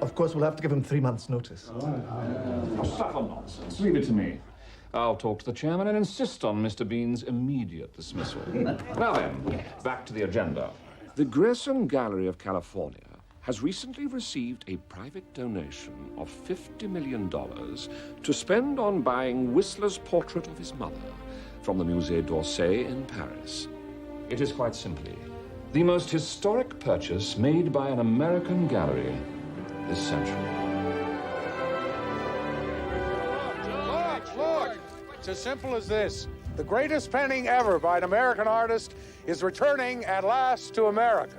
Of course, we'll have to give him 3 months' notice. Stuff and nonsense. Leave it to me. I'll talk to the chairman and insist on Mr. Bean's immediate dismissal. Now then, back to the agenda. The Grierson Gallery of California has recently received a private donation of $50 million to spend on buying Whistler's portrait of his mother from the Musée d'Orsay in Paris. It is quite simply the most historic purchase made by an American gallery this century. Look! It's as simple as this. The greatest painting ever by an American artist is returning at last to America.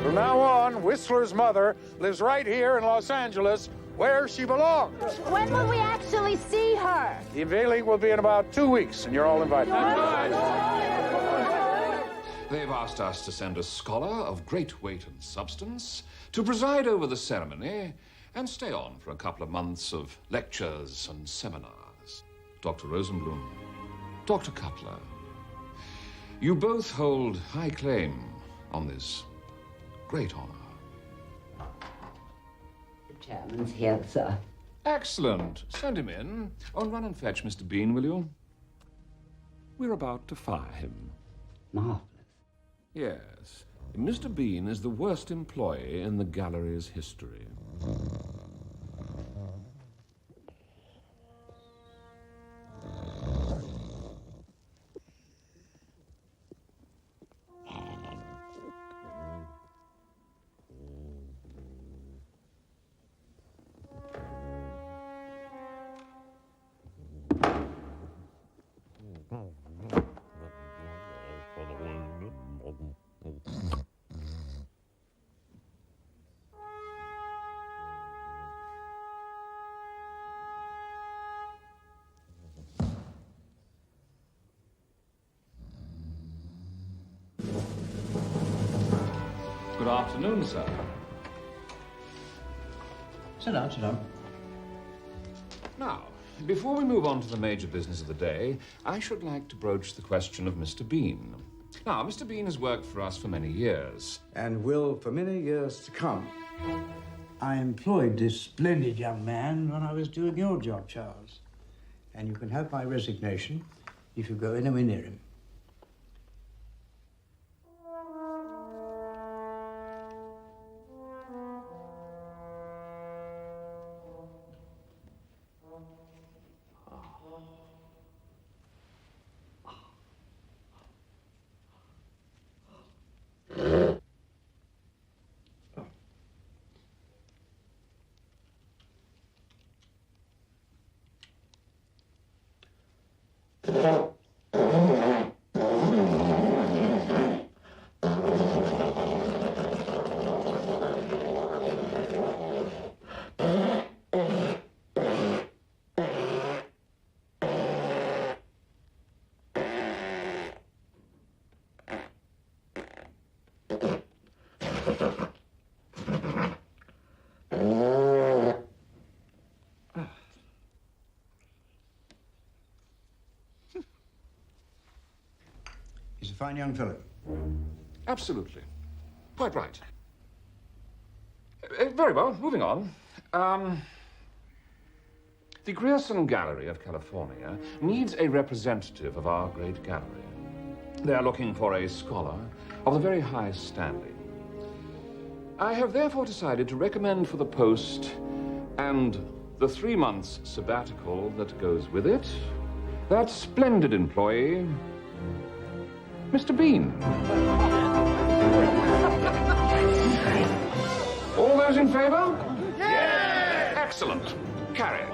From now on, Whistler's mother lives right here in Los Angeles, where she belongs. When will we actually see her? The unveiling will be in about 2 weeks, and you're all invited. They've asked us to send a scholar of great weight and substance to preside over the ceremony and stay on for a couple of months of lectures and seminars. Dr. Rosenblum, Dr. Cutler, you both hold high claim on this great honor. The chairman's here, sir. Excellent. Send him in. Oh, run and fetch Mr. Bean, will you? We're about to fire him. Marvelous. Yes. Mr. Bean is the worst employee in the gallery's history. Good afternoon, sir. Sit down, sit down. Now, before we move on to the major business of the day, I should like to broach the question of Mr. Bean. Now, Mr. Bean has worked for us for many years. And will for many years to come. I employed this splendid young man when I was doing your job, Charles. And you can have my resignation if you go anywhere near him. He's a fine young fellow. Absolutely. Quite right. Very well, moving on. The Grierson Gallery of California needs a representative of our great gallery. They are looking for a scholar of the very highest standing. I have therefore decided to recommend for the post and the 3 months sabbatical that goes with it, that splendid employee, Mr. Bean. All those in favor? Yeah! Excellent. Carried.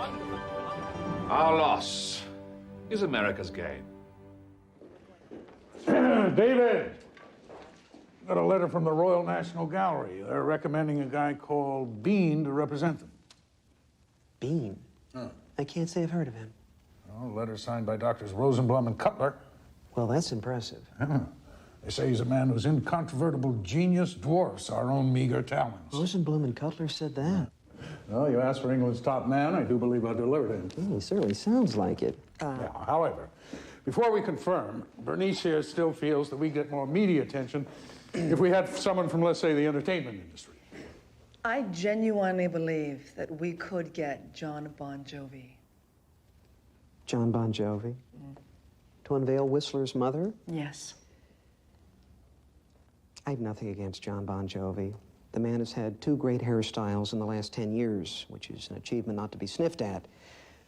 Our loss is America's gain. David! Got a letter from the Royal National Gallery. They're recommending a guy called Bean to represent them. Bean? Huh. I can't say I've heard of him. Well, letter signed by Doctors Rosenblum and Cutler. Well, that's impressive. They say he's a man whose incontrovertible genius dwarfs our own meager talents. Rosenblum and Cutler said that. Well, you asked for England's top man. I do believe I delivered him. Yeah, he certainly sounds like it. Yeah, however, before we confirm, Bernice here still feels that we get more media attention if we had someone from, let's say, the entertainment industry. I genuinely believe that we could get John Bon Jovi. John Bon Jovi? To unveil Whistler's mother? Yes. I have nothing against John Bon Jovi. The man has had 2 great hairstyles in the last 10 years, which is an achievement not to be sniffed at.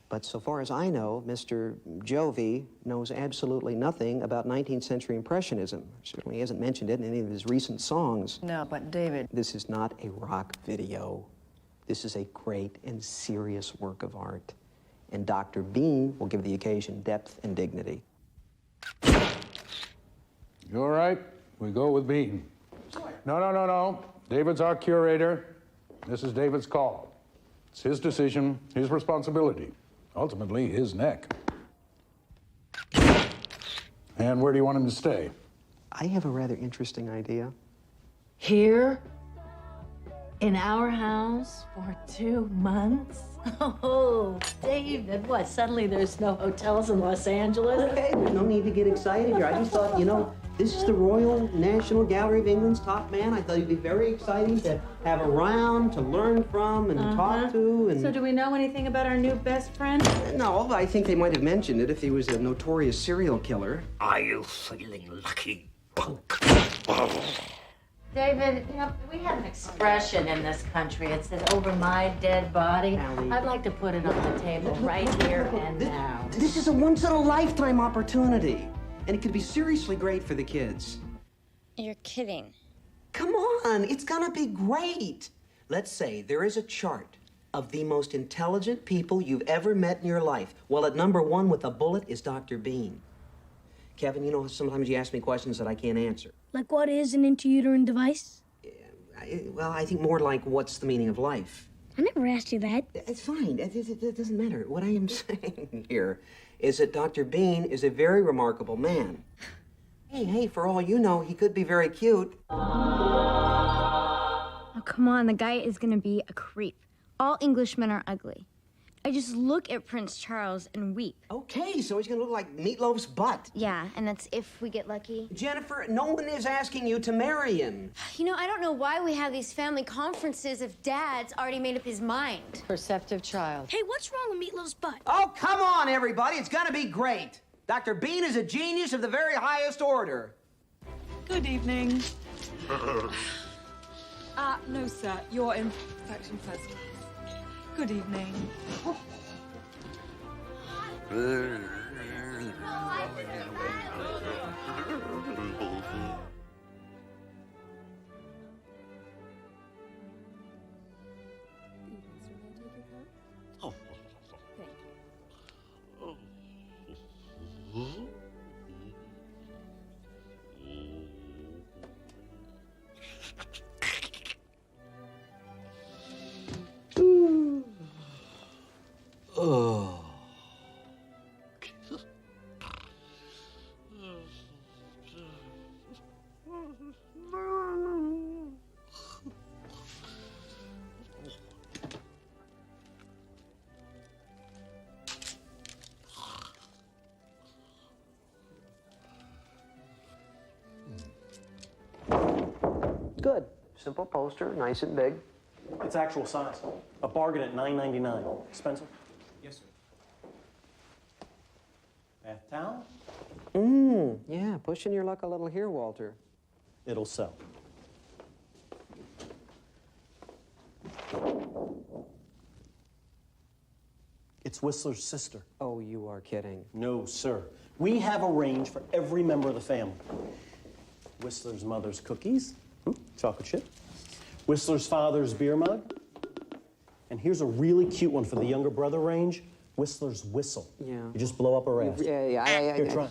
But so far as I know, Mr. Jovi knows absolutely nothing about 19th century Impressionism. Certainly hasn't mentioned it in any of his recent songs. No, but David... This is not a rock video. This is a great and serious work of art. And Dr. Bean will give the occasion depth and dignity. You all right? We go with Bean. No. David's our curator. This is David's call. It's his decision, his responsibility. Ultimately, his neck. And where do you want him to stay? I have a rather interesting idea. Here? In our house? For 2 months? Oh, David, what? Suddenly there's no hotels in Los Angeles? Okay, there's no need to get excited here. I just thought, you know, this is the Royal National Gallery of England's top man. I thought it'd be very exciting to have around, to learn from, and talk to, and... So do we know anything about our new best friend? No, I think they might have mentioned it if he was a notorious serial killer. Are you feeling lucky, punk? David, you know, we have an expression in this country. It says, over my dead body. Allie. I'd like to put it on the table right here and now. This is a once-in-a-lifetime opportunity, and it could be seriously great for the kids. You're kidding. Come on, it's gonna be great. Let's say there is a chart of the most intelligent people you've ever met in your life. Well, at number 1 with a bullet is Dr. Bean. Kevin, you know, sometimes you ask me questions that I can't answer. Like what is an intrauterine device? Well, I think more like, what's the meaning of life? I never asked you that. It's fine. It doesn't matter. What I am saying here is that Dr. Bean is a very remarkable man. Hey, for all you know, he could be very cute. Oh, come on. The guy is going to be a creep. All Englishmen are ugly. I just look at Prince Charles and weep. Okay, so he's gonna look like Meatloaf's butt. Yeah, and that's if we get lucky. Jennifer, no one is asking you to marry him. You know, I don't know why we have these family conferences if Dad's already made up his mind. Perceptive child. Hey, what's wrong with Meatloaf's butt? Oh, come on, everybody. It's gonna be great. Dr. Bean is a genius of the very highest order. Good evening. No, sir. You're in section first class. Good evening. Oh. Good. Simple poster, nice and big. It's actual size. A bargain at $9.99. Spencer? Yes, sir. Bath towel? Yeah, pushing your luck a little here, Walter. It'll sell. It's Whistler's sister. Oh, you are kidding. No, sir. We have a range for every member of the family. Whistler's mother's cookies, chocolate chip. Whistler's father's beer mug. And here's a really cute one for the younger brother range, Whistler's whistle. Yeah. You just blow up a raft. Yeah. Here, try it.